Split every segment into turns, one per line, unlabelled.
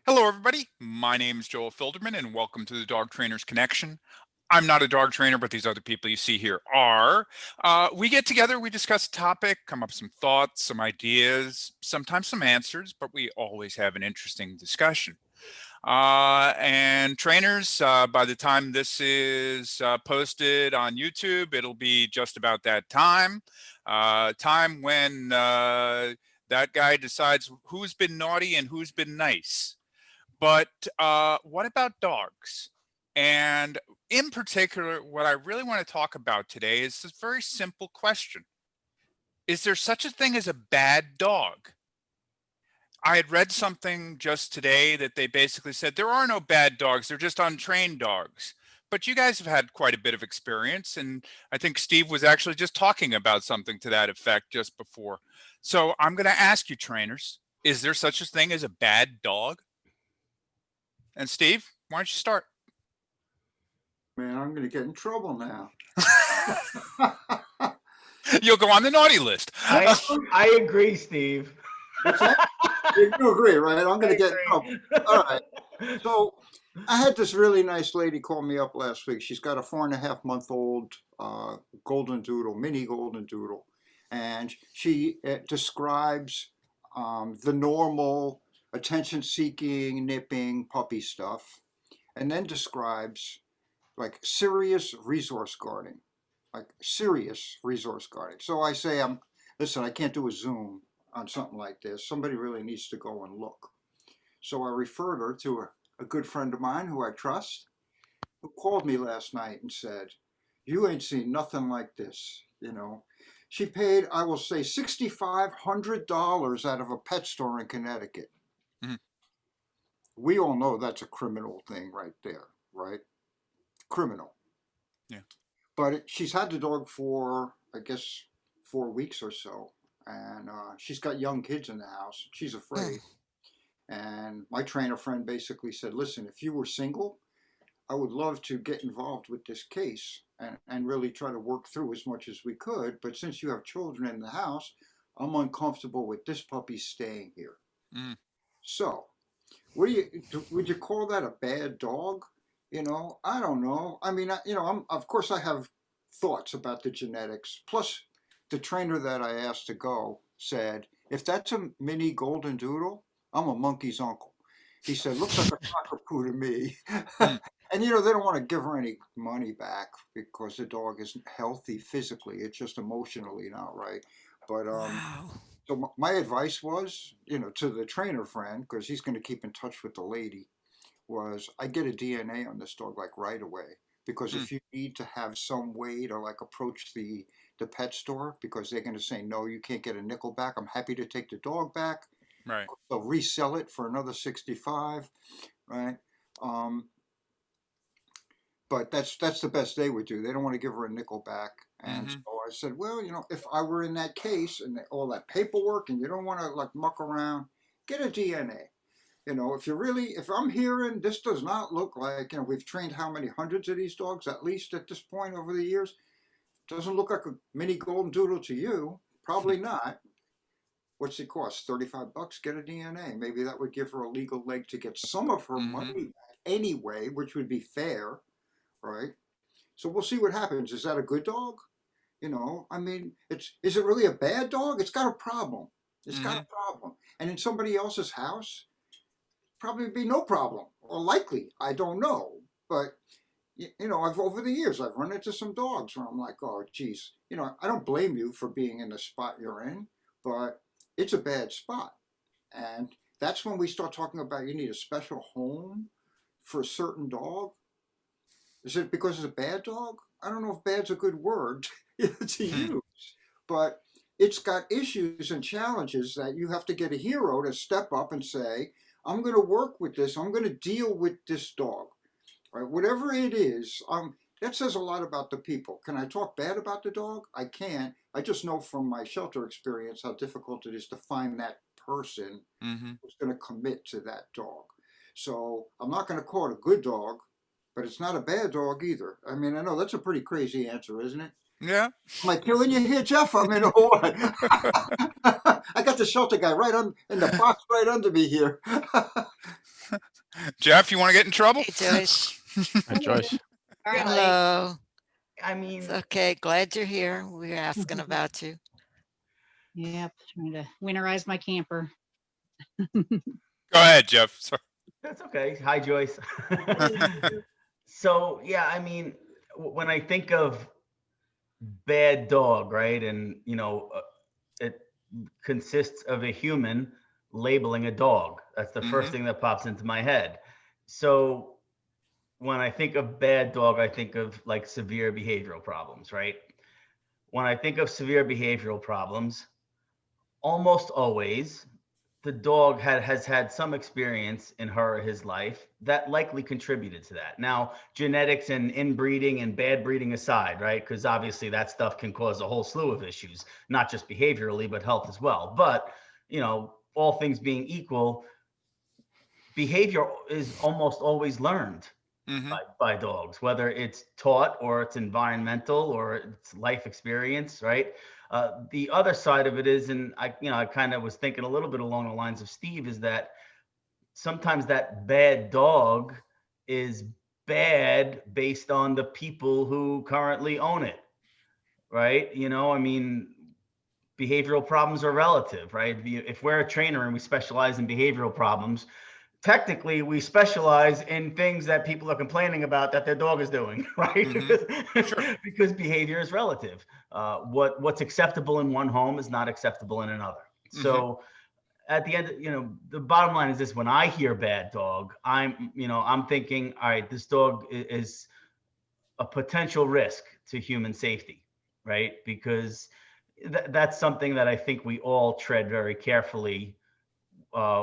Hello, everybody. My name is Joel Filderman, and welcome to the Dog Trainers Connection. I'm not a dog trainer, but these other people you see here are. We get together, we discuss a topic, come up with some thoughts, some ideas, sometimes some answers, but we always have an interesting discussion. And trainers, by the time this is posted on YouTube, it'll be just about that time. Time when that guy decides who's been naughty and who's been nice. But what about dogs? And in particular, what I really want to talk about today is this very simple question. Is there such a thing as a bad dog? I had read something just today that they basically said there are no bad dogs, they're just untrained dogs. But you guys have had quite a bit of experience, and I think Steve was actually just talking about something to that effect just before. So I'm going to ask you, trainers, is there such a thing as a bad dog? And Steve, why don't you start?
Man, I'm going to get in trouble now.
You'll go on the naughty list.
I agree, Steve.
What's that? You agree, right? I'm going to get in trouble. All right. So I had this really nice lady call me up last week. She's got a 4.5-month-old golden doodle, mini golden doodle. And she describes the normal attention-seeking, nipping, puppy stuff. And then describes like serious resource guarding. So I say, listen, I can't do a Zoom on something like this. Somebody really needs to go and look. So I referred her to a good friend of mine who I trust, who called me last night and said, you ain't seen nothing like this, She paid, I will say, $6,500 out of a pet store in Connecticut. Mm-hmm. We all know that's a criminal thing right there, right? Criminal.
Yeah.
But she's had the dog for, I guess, 4 weeks or so. And she's got young kids in the house. She's afraid. And my trainer friend basically said, listen, if you were single, I would love to get involved with this case and really try to work through as much as we could. But since you have children in the house, I'm uncomfortable with this puppy staying here. Mm. So, would you call that a bad dog? I don't know. I mean, of course I have thoughts about the genetics. Plus, the trainer that I asked to go said, if that's a mini golden doodle, I'm a monkey's uncle. He said, looks like a cockapoo to me. And, they don't want to give her any money back because the dog isn't healthy physically. It's just emotionally not right. But so my advice was, to the trainer friend, because he's going to keep in touch with the lady, was I get a DNA on this dog like right away. Because if you need to have some way to like approach the pet store, because they're going to say, no, you can't get a nickel back. I'm happy to take the dog back.
Right.
They'll resell it for another 65, right? But that's the best they would do. They don't want to give her a nickel back. And so I said, well, if I were in that case and all that paperwork and you don't want to like muck around, get a DNA. If I'm hearing this does not look like, we've trained how many hundreds of these dogs, at least at this point over the years, doesn't look like a mini golden doodle to you, probably not. What's it cost? $35? Get a DNA. Maybe that would give her a legal leg to get some of her money back anyway, which would be fair, right? So we'll see what happens. Is that a good dog? I mean, is it really a bad dog? It's got a problem. It's got a problem. And in somebody else's house, probably be no problem, or likely. I don't know. But, over the years, I've run into some dogs where I'm like, oh, geez. I don't blame you for being in the spot you're in, but it's a bad spot. And that's when we start talking about you need a special home for a certain dog. Is it because it's a bad dog? I don't know if bad's a good word to use, but it's got issues and challenges that you have to get a hero to step up and say, I'm going to work with this. I'm going to deal with this dog. Right? Whatever it is, that says a lot about the people. Can I talk bad about the dog? I can't. I just know from my shelter experience how difficult it is to find that person who's going to commit to that dog. So I'm not going to call it a good dog, but it's not a bad dog either. I mean, I know that's a pretty crazy answer, isn't it?
Yeah.
Am I killing you here, Jeff? I mean, what? I got the shelter guy right in the box right under me here.
Jeff, you want to get in trouble?
Hey, Joyce.
Hi, Joyce.
Yeah,
Hello.
I
It's
mean,
okay. Glad you're here. We're asking about you.
Yep, trying to winterize my camper.
Go ahead, Jeff. Sorry.
that's okay. Hi, Joyce. So, yeah, I mean, when I think of bad dog, right? And, it consists of a human labeling a dog. That's the first thing that pops into my head. So, when I think of bad dog, I think of like severe behavioral problems, right? When I think of severe behavioral problems, almost always the dog has had some experience in her or his life that likely contributed to that. Now, genetics and inbreeding and bad breeding aside, right? Because obviously that stuff can cause a whole slew of issues, not just behaviorally, but health as well. But, all things being equal, behavior is almost always learned
Mm-hmm.
by dogs, whether it's taught or it's environmental or it's life experience, right? The other side of it is, and I kind of was thinking a little bit along the lines of Steve, is that sometimes that bad dog is bad based on the people who currently own it, right? I mean, behavioral problems are relative, right? If we're a trainer and we specialize in behavioral problems, technically we specialize in things that people are complaining about that their dog is doing, right?
Sure.
Because behavior is relative. What's acceptable in one home is not acceptable in another. So at the end, the bottom line is this: when I hear bad dog, I'm thinking, all right, this dog is a potential risk to human safety, right? Because that's something that I think we all tread very carefully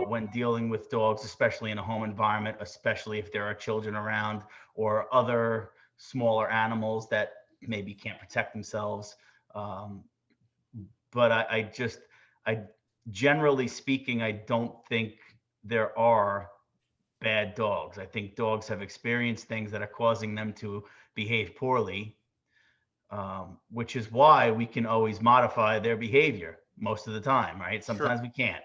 when dealing with dogs, especially in a home environment, especially if there are children around or other smaller animals that maybe can't protect themselves. Um, but I generally speaking, I don't think there are bad dogs. I think dogs have experienced things that are causing them to behave poorly, which is why we can always modify their behavior most of the time, right?
Sure.
Sometimes we can't.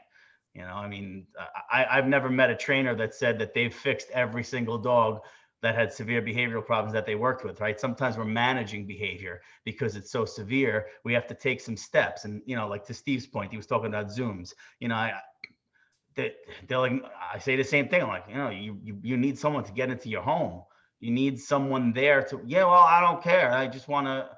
I mean, I've never met a trainer that said that they've fixed every single dog that had severe behavioral problems that they worked with, right? Sometimes we're managing behavior because it's so severe. We have to take some steps. And, like to Steve's point, he was talking about Zooms. They're like, I say the same thing. I'm like, you need someone to get into your home. You need someone there to, yeah, well, I don't care. I just want to,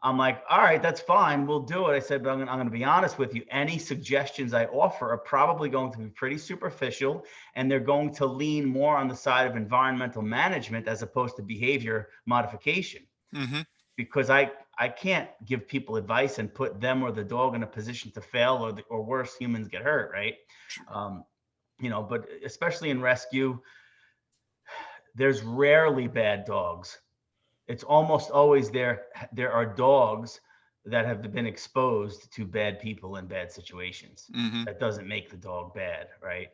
I'm like, all right, that's fine. We'll do it. I said, but I'm going to be honest with you. Any suggestions I offer are probably going to be pretty superficial, and they're going to lean more on the side of environmental management as opposed to behavior modification.
Mm-hmm.
Because I can't give people advice and put them or the dog in a position to fail, or worse, humans get hurt, right? But especially in rescue, there's rarely bad dogs. It's almost always there are dogs that have been exposed to bad people in bad situations.
Mm-hmm.
That doesn't make the dog bad, right?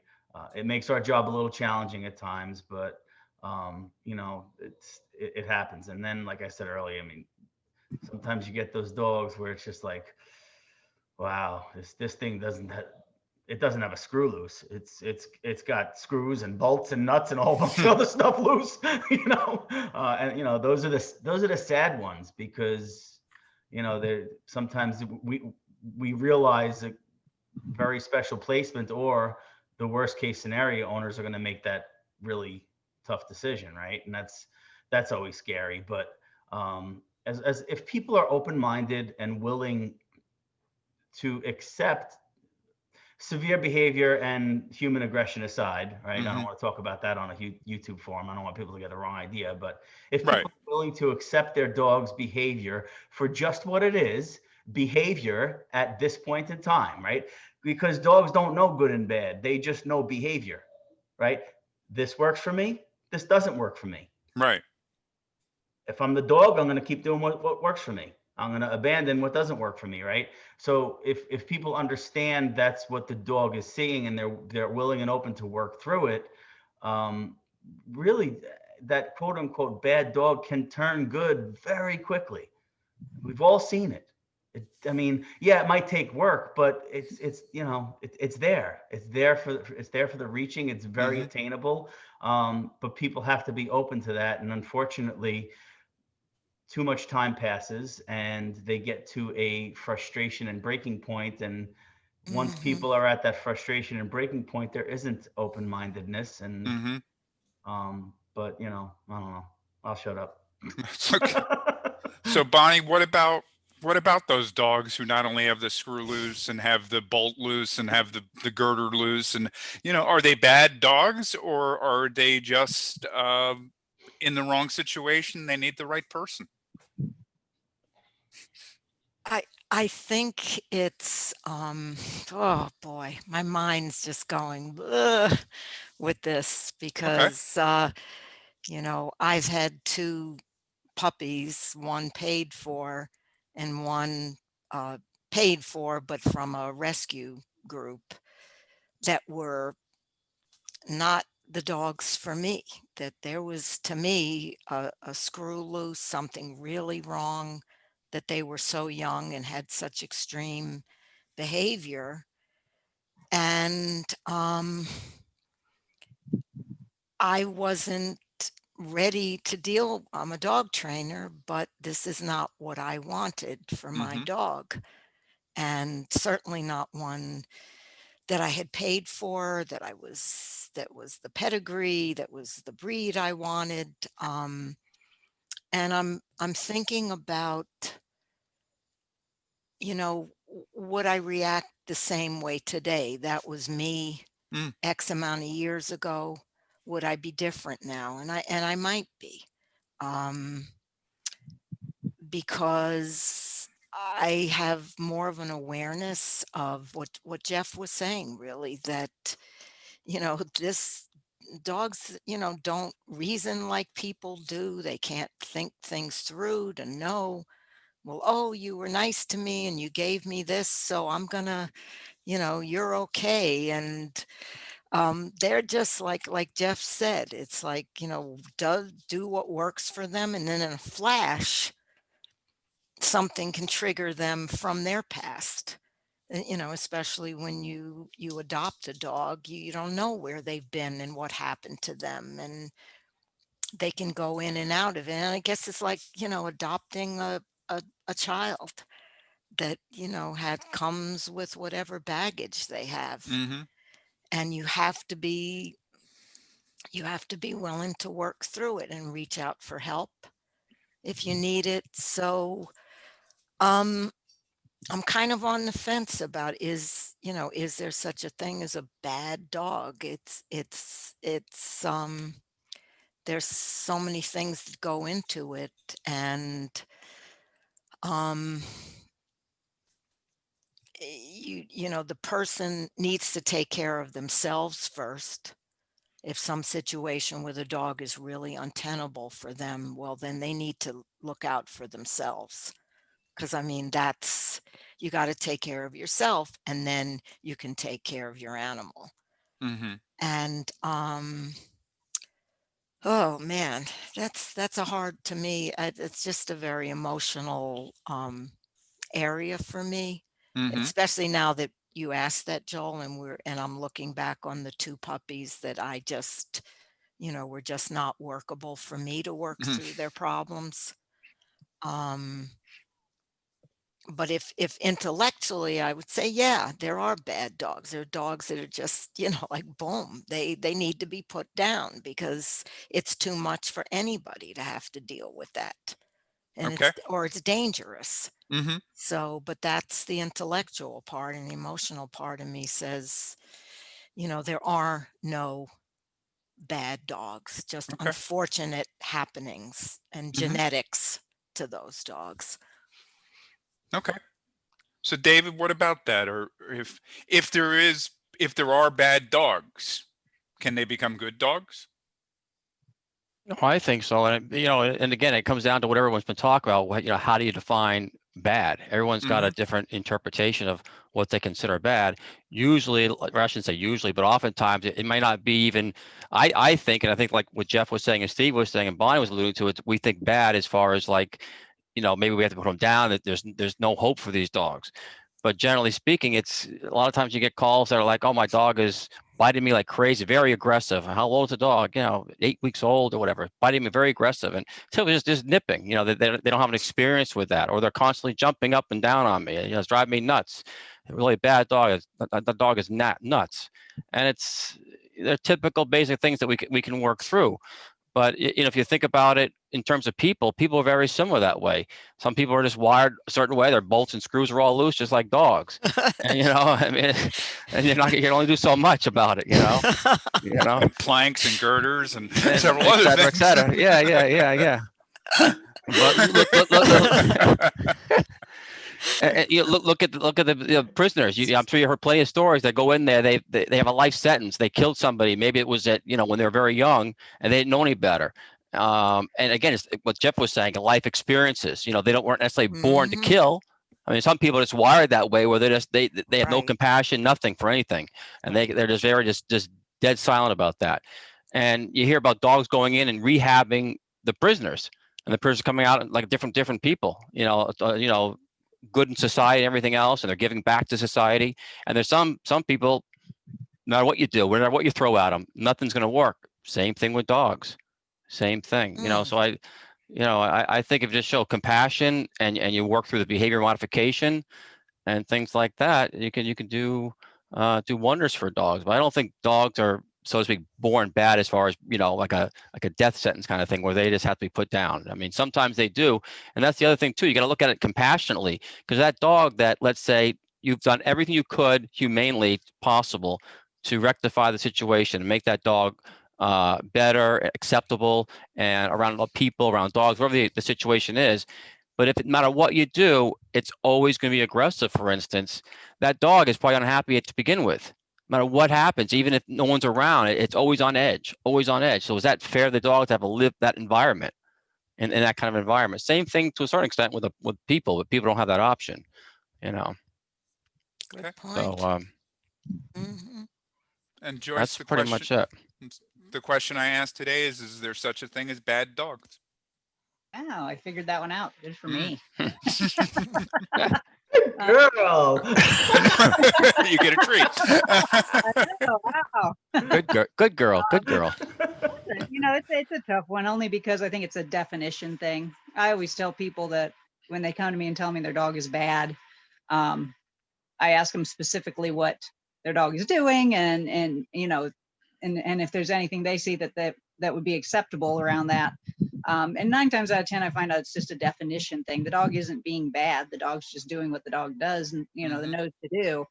It makes our job a little challenging at times, but it happens. And then, like I said earlier, I mean, sometimes you get those dogs where it's just like, wow, this thing doesn't have a screw loose. It's got screws and bolts and nuts and a whole bunch of other stuff loose, and those are the sad ones, because they sometimes we realize a very special placement, or the worst case scenario, owners are going to make that really tough decision, right? And that's always scary. But as if people are open-minded and willing to accept severe behavior and human aggression aside, right? I don't want to talk about that on a YouTube forum. I don't want people to get the wrong idea. But if people are willing to accept their dog's behavior for just what it is, behavior at this point in time, right? Because dogs don't know good and bad. They just know behavior, right? This works for me. This doesn't work for me.
Right.
If I'm the dog, I'm going to keep doing what works for me. I'm going to abandon what doesn't work for me, right? So if people understand that's what the dog is seeing, and they're willing and open to work through it, really that quote unquote bad dog can turn good very quickly. We've all seen it. I mean, yeah, it might take work, but it's you know it's there. It's there for the reaching. It's very attainable. But people have to be open to that. And unfortunately, too much time passes and they get to a frustration and breaking point. And once
Mhm.
people are at that frustration and breaking point, there isn't open-mindedness. And
Mm-hmm.
but you know, I don't know. I'll shut up.
Okay. So Bonnie, what about those dogs who not only have the screw loose and have the bolt loose and have the girder loose, and are they bad dogs, or are they just in the wrong situation? They need the right person.
I I think it's oh boy, my mind's just going "Ugh," with this
Okay.
because I've had two puppies, one paid for and one uh, paid for, but from a rescue group that were not the dogs for me. That there was, to me, a screw loose, something really wrong, that they were so young and had such extreme behavior. And I wasn't ready to deal. I'm a dog trainer, but this is not what I wanted for my
Mm-hmm.
dog. And certainly not one that I had paid for, that was the pedigree, that was the breed I wanted. And I'm thinking about, would I react the same way today? That was me
Mm.
X amount of years ago. Would I be different now? And I might be. Um, because I have more of an awareness of what Jeff was saying, really, that this dogs, don't reason like people do. They can't think things through to know, well, oh, you were nice to me and you gave me this, so I'm gonna, you're okay. And they're just like Jeff said, it's like, do what works for them, and then in a flash something can trigger them from their past. Especially when you adopt a dog, you don't know where they've been and what happened to them, and they can go in and out of it. And I guess it's like, adopting a child that, had comes with whatever baggage they have.
Mm-hmm.
And you have to be willing to work through it and reach out for help if you need it. So um I'm kind of on the fence about, is there such a thing as a bad dog? There's so many things that go into it. And um the person needs to take care of themselves first. If some situation with a dog is really untenable for them, well, then they need to look out for themselves. Because I mean, you got to take care of yourself, and then you can take care of your animal.
Mm-hmm.
And oh man, that's a hard, to me. It's just a very emotional area for me,
Mm-hmm.
especially now that you asked that, Joel, and I'm looking back on the two puppies that I just, were just not workable for me to work
Mm-hmm.
through their problems. Um, but if intellectually, I would say, yeah, there are bad dogs. There are dogs that are just, like boom, they need to be put down because it's too much for anybody to have to deal with that. And
Okay.
it's dangerous.
Mm-hmm.
So, but that's the intellectual part, and the emotional part of me says, there are no bad dogs, just
Okay.
unfortunate happenings and
Mm-hmm.
genetics to those dogs.
Okay. So David, what about that? Or if there is if there are bad dogs, can they become good dogs?
No, I think so. And and again, it comes down to what everyone's been talking about. How do you define bad? Everyone's got
Mm-hmm.
a different interpretation of what they consider bad. Usually, or I shouldn't say usually, but oftentimes it might not be even. I think, and I think like what Jeff was saying and Steve was saying and Bonnie was alluding to it. We think bad as far as like maybe we have to put them down, that there's no hope for these dogs. But generally speaking, it's a lot of times you get calls that are like, oh, my dog is biting me like crazy, very aggressive. How old is the dog? 8 weeks old or whatever, biting me, very aggressive. And so it's just nipping, they don't have an experience with that, or they're constantly jumping up and down on me. It's driving me nuts. A really bad dog the dog is not nuts. And they're typical basic things that we can work through. But if you think about it in terms of people are very similar that way. Some people are just wired a certain way. Their bolts and screws are all loose, just like dogs. And I mean, and you can only do so much about it.
And planks and girders and
And
several other things.
et cetera. Yeah. But look. Look at the prisoners. I'm sure you heard plenty of stories that go in there. They have a life sentence. They killed somebody. Maybe it was when they were very young and they didn't know any better. And again, it's what Jeff was saying. Life experiences. They weren't necessarily born to kill. I mean, some people are just wired that way, where they have no compassion, nothing for anything, and they're just very just dead silent about that. And you hear about dogs going in and rehabbing the prisoners, and the prisoners coming out like different people. Good in society and everything else, and they're giving back to society. And there's some people, no matter what you do, no matter what you throw at them, nothing's going to work. Same thing with dogs. Same thing. So I think if you just show compassion and you work through the behavior modification and things like that, you can do wonders for dogs. But I don't think dogs are, so to speak, born bad as far as like a death sentence kind of thing, where they just have to be put down. I mean, sometimes they do, and that's the other thing too. You got to look at it compassionately, because that dog that, let's say, you've done everything you could humanely possible to rectify the situation and make that dog better, acceptable, and around people, around dogs, whatever the situation is. But if no matter what you do, it's always going to be aggressive, for instance, that dog is probably unhappy to begin with. No matter what happens, even if no one's around, it's always on edge, always on edge. So is that fair to the dog to have to live that environment, in that kind of environment? Same thing to a certain extent with people, but people don't have that option,
Good point.
So
And Joyce,
that's pretty much it.
The question I asked today is there such a thing as bad dogs?
Oh, I figured that one out. Good for me.
Girl.
You get a treat.
Wow.
Good girl.
It's a tough one, only because I think it's a definition thing. I always tell people that when they come to me and tell me their dog is bad, I ask them specifically what their dog is doing, and if there's anything they see that would be acceptable around that. And 9 times out of 10, I find out it's just a definition thing. The dog isn't being bad. The dog's just doing what the dog does and, the knows to do.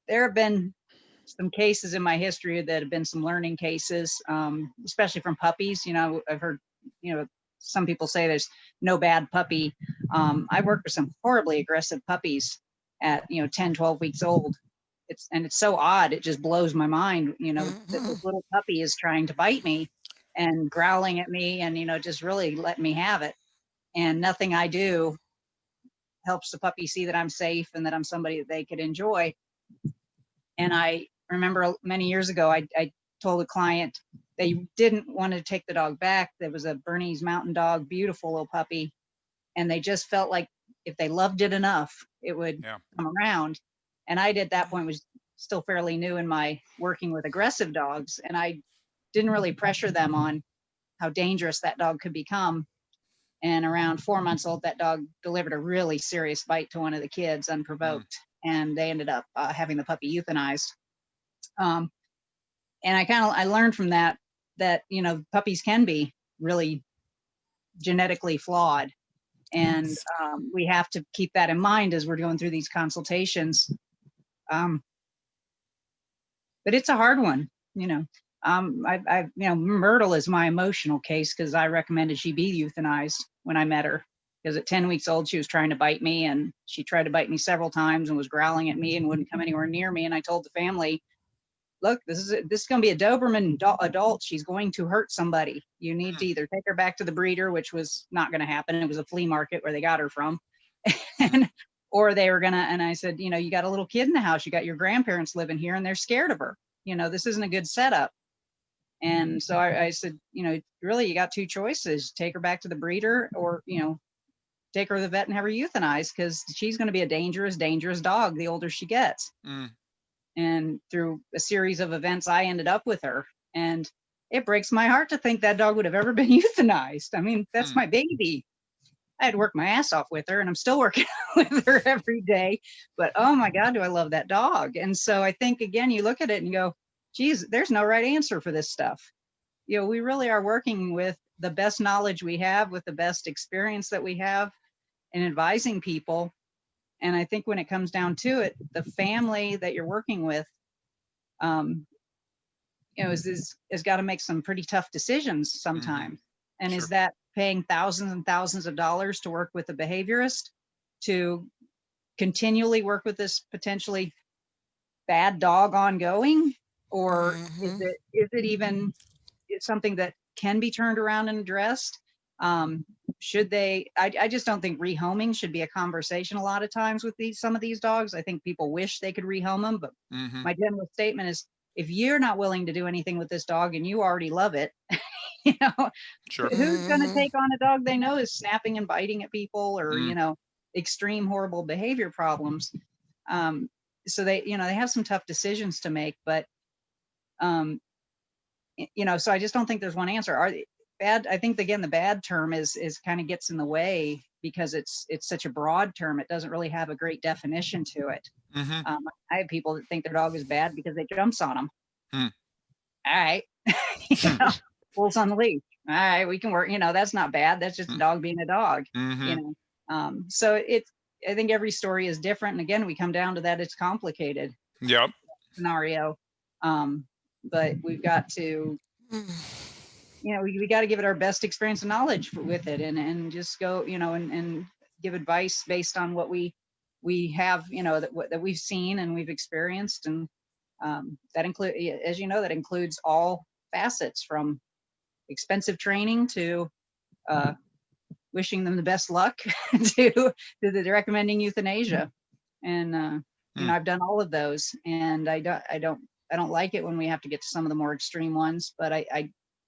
There have been some cases in my history that have been some learning cases, especially from puppies. I've heard, some people say there's no bad puppy. I worked with some horribly aggressive puppies at, 10, 12 weeks old. It's so odd. It just blows my mind, that this little puppy is trying to bite me and growling at me and, just really letting me have it. And nothing I do helps the puppy see that I'm safe and that I'm somebody that they could enjoy. And I remember many years ago, I told a client they didn't want to take the dog back. There was a Bernese Mountain Dog, beautiful little puppy. And they just felt like if they loved it enough, it would come around. And I, at that point, was still fairly new in my working with aggressive dogs. And I didn't really pressure them on how dangerous that dog could become. And around 4 months old, that dog delivered a really serious bite to one of the kids unprovoked. And they ended up having the puppy euthanized. And I learned from that, puppies can be really genetically flawed. And we have to keep that in mind as we're going through these consultations. But it's a hard one, Myrtle is my emotional case because I recommended she be euthanized when I met her, because at 10 weeks old, she was trying to bite me, and she tried to bite me several times and was growling at me and wouldn't come anywhere near me. And I told the family, look, this is going to be a Doberman adult. She's going to hurt somebody. You need to either take her back to the breeder, which was not going to happen. It was a flea market where they got her from. Or they were going to, and I said, you got a little kid in the house. You got your grandparents living here and they're scared of her. This isn't a good setup. And so I said, really, you got 2 choices. Take her back to the breeder or, take her to the vet and have her euthanized because she's going to be a dangerous, dangerous dog the older she gets.
Mm.
And through a series of events, I ended up with her. And it breaks my heart to think that dog would have ever been euthanized. I mean, that's my baby. I had to work my ass off with her, and I'm still working with her every day. But oh my God, do I love that dog. And so I think, again, you look at it and go, geez, there's no right answer for this stuff. You know, we really are working with the best knowledge we have, with the best experience that we have in advising people. And I think when it comes down to it, the family that you're working with, you know, is got to make some pretty tough decisions sometimes. And
Sure.
is that paying thousands and thousands of dollars to work with a behaviorist to continually work with this potentially bad dog ongoing? Or is it even something that can be turned around and addressed? Should they, I just don't think rehoming should be a conversation a lot of times with some of these dogs. I think people wish they could rehome them, but my general statement is, if you're not willing to do anything with this dog and you already love it, you know,
Sure.
who's going to take on a dog they know is snapping and biting at people, or, you know, extreme horrible behavior problems? So they, you know, they have some tough decisions to make, but, you know, so I just don't think there's one answer. Are bad? I think, again, the bad term is kind of gets in the way because it's such a broad term. It doesn't really have a great definition to it. I have people that think their dog is bad because they jumps on them. All right. You know, wolves on the leash. All right, we can work, you know, that's not bad. That's just a dog being a dog, you know? So I think every story is different. And again, we come down to that. It's complicated.
Yep.
Scenario. But we've got to, you know, we got to give it our best experience and knowledge with it, and just go, you know, and give advice based on what we have, you know, that we've seen and we've experienced. And that include, as you know, that includes all facets, from expensive training to wishing them the best luck to the recommending euthanasia. And you know, I've done all of those, and I don't like it when we have to get to some of the more extreme ones, but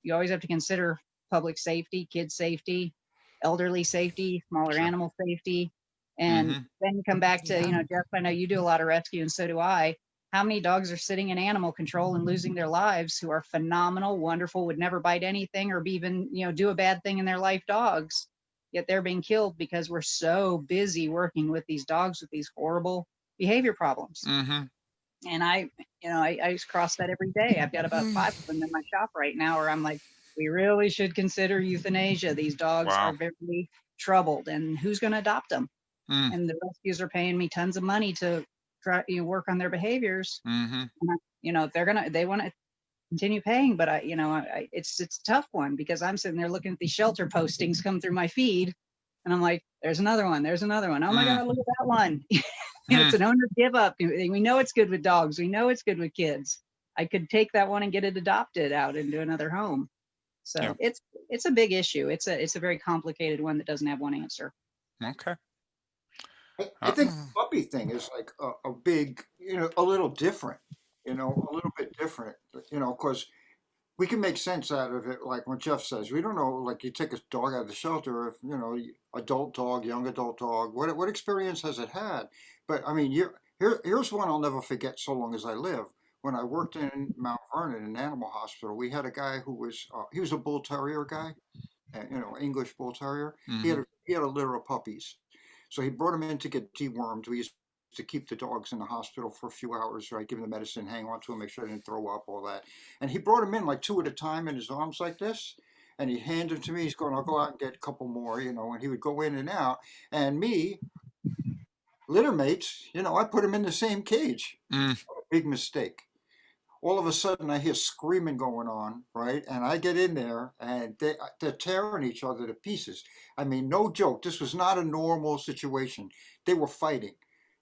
you always have to consider public safety, kid safety, elderly safety, smaller animal safety. And then you come back to, you know, Jeff, I know you do a lot of rescue, and so do I. How many dogs are sitting in animal control and losing their lives, who are phenomenal, wonderful, would never bite anything or even, you know, do a bad thing in their life dogs, yet they're being killed because we're so busy working with these dogs with these horrible behavior problems. And I just cross that every day. I've got about 5 of them in my shop right now, where I'm like, we really should consider euthanasia. These dogs are very troubled, and who's going to adopt them? And the rescues are paying me tons of money to try, you know, work on their behaviors. And you know, if they want to continue paying, but it's a tough one, because I'm sitting there looking at these shelter postings come through my feed, and I'm like, there's another one. Oh my God, look at that one. It's an owner give up. We know it's good with dogs. We know it's good with kids. I could take that one and get it adopted out into another home. So it's a big issue. It's a very complicated one that doesn't have one answer.
Okay.
I think the puppy thing is like a big, you know, a little different, you know, a little bit different, you know, because we can make sense out of it. Like when Jeff says, we don't know, like you take a dog out of the shelter, if, you know, adult dog, young adult dog, what experience has it had? But I mean, here's one I'll never forget so long as I live. When I worked in Mount Vernon, an animal hospital, we had a guy who was, he was a bull terrier guy, you know, English bull terrier. He had a litter of puppies. So he brought him in to get dewormed. We used to keep the dogs in the hospital for a few hours, right? Give them the medicine, hang on to them, make sure they didn't throw up, all that. And he brought him in like 2 at a time in his arms like this. And he'd hand them to me. He's going, I'll go out and get a couple more, you know, and he would go in and out. And me, litter mates, you know, I put him in the same cage. Big mistake. All of a sudden I hear screaming going on, right? And I get in there and they're tearing each other to pieces. I mean, no joke. This was not a normal situation. They were fighting,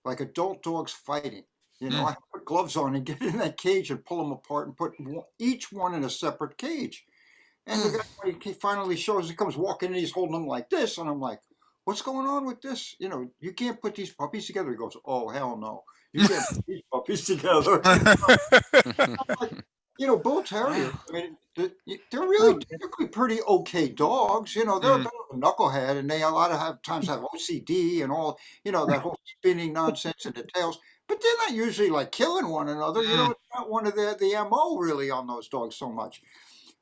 like adult dogs fighting. You know, I put gloves on and get in that cage and pull them apart and put each one in a separate cage. And the guy, when he finally shows, he comes walking in, he's holding them like this. And I'm like, what's going on with this? You know, you can't put these puppies together. He goes, oh, hell no. You can't put these puppies together. Bull Terriers,
Wow.
I mean, they're really
Oh,
typically pretty okay dogs. They're a bit of a knucklehead, and they a lot of times have OCD and all, that whole spinning nonsense in the tails. But they're not usually like killing one another.
Mm.
It's not one of the MO really on those dogs so much.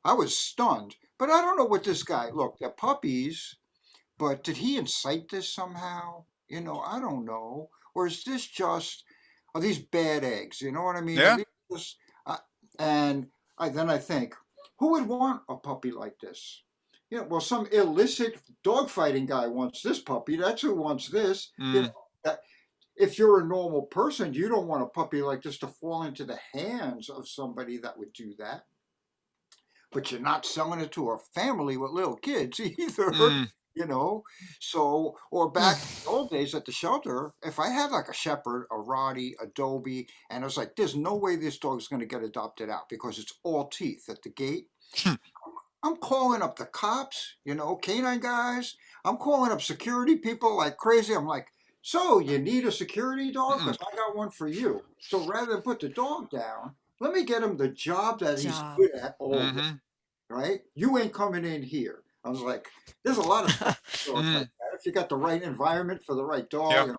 I was stunned, but I don't know what this guy. Look, they're puppies, but did he incite this somehow? I don't know. Or is this just are these bad eggs? You know what I mean? Are
Yeah.
these just, uh, and then I think, who would want a puppy like this? Well, some illicit dogfighting guy wants this puppy. That's who wants this.
Mm.
That if you're a normal person, you don't want a puppy like this to fall into the hands of somebody that would do that. But you're not selling it to a family with little kids either.
Mm.
you know. So, or back in the old days at the shelter, if I had like a shepherd, a Rottie, a Dobie, and I was like, there's no way this dog's going to get adopted out because it's all teeth at the gate. I'm calling up the cops, canine guys. I'm calling up security people like crazy. I'm like, so you need a security dog?
Mm.
Because I got one for you. So rather than put the dog down, let me get him the job that he's
Job.
good at already,
Mm-hmm.
right? You ain't coming in here. I was like, there's a lot of stuff with dogs like
Mm.
that. If you got the right environment for the right
Yep.
dog, I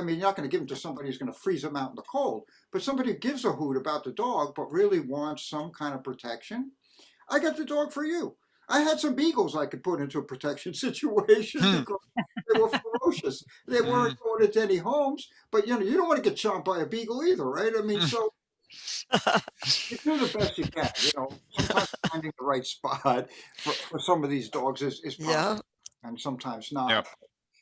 mean, you're not going to give him to somebody who's going to freeze him out in the cold. But somebody who gives a hoot about the dog, but really wants some kind of protection. I got the dog for you. I had some beagles I could put into a protection situation
Hmm.
because they were ferocious. They weren't
Mm.
going into any homes, but you don't want to get chomped by a beagle either, right? I mean,
Mm.
so you do the best you can. Sometimes finding the right spot for some of these dogs is
Yeah.
possible, and sometimes not.
Yep.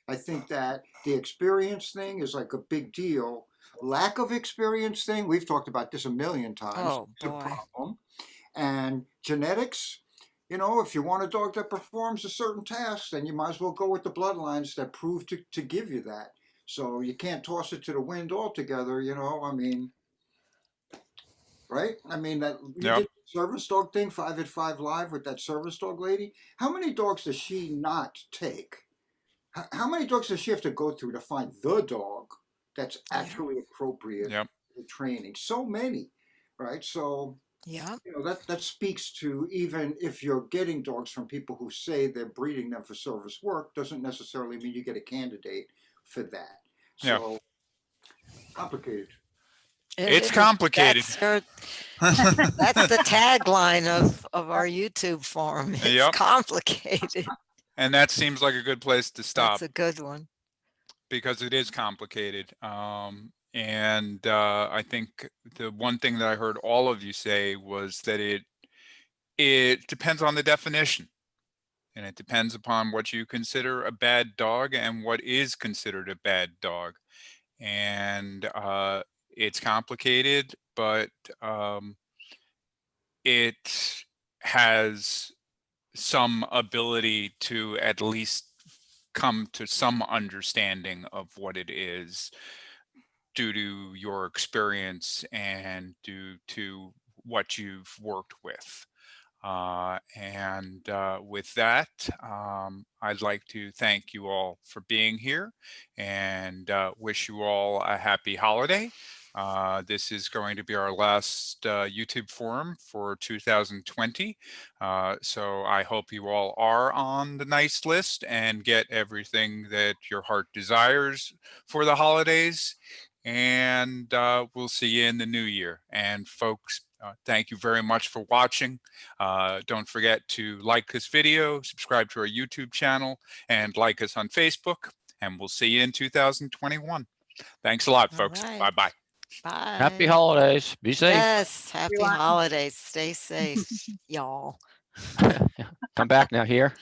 I think that the experience thing is like a big deal. Lack of experience thing, we've talked about this a million times,
Oh
is a
boy.
problem. And genetics, if you want a dog that performs a certain task, then you might as well go with the bloodlines that prove to give you that. So you can't toss it to the wind altogether, I mean, right? I mean, that you
Yep.
did the service dog thing, 5 at 5 Live with that service dog lady. How many dogs does she not take? How many dogs does she have to go through to find the dog that's
Yeah.
actually appropriate
Yep.
for training? So many, right? So
Yeah.
that speaks to, even if you're getting dogs from people who say they're breeding them for service work, doesn't necessarily mean you get a candidate for that.
Yeah.
So complicated.
It's
It is.
complicated.
That's the tagline of our YouTube forum. It's
Yep.
complicated.
And that seems like a good place to stop
That's a good one.
because it is complicated. And I think the one thing that I heard all of you say was that it depends on the definition, and it depends upon what you consider a bad dog and what is considered a bad dog. And it's complicated, but it has some ability to at least come to some understanding of what it is due to your experience and due to what you've worked with. And with that, I'd like to thank you all for being here and wish you all a happy holiday. This is going to be our last YouTube forum for 2020. So I hope you all are on the nice list and get everything that your heart desires for the holidays. And we'll see you in the new year. And folks, thank you very much for watching. Don't forget to like this video, subscribe to our YouTube channel, and like us on Facebook. And we'll see you in 2021. Thanks a lot,
All
folks.
right.
Bye-bye.
Bye.
Happy holidays. Be safe.
Yes. Happy
Everyone.
holidays. Stay safe, y'all.
Come back now here.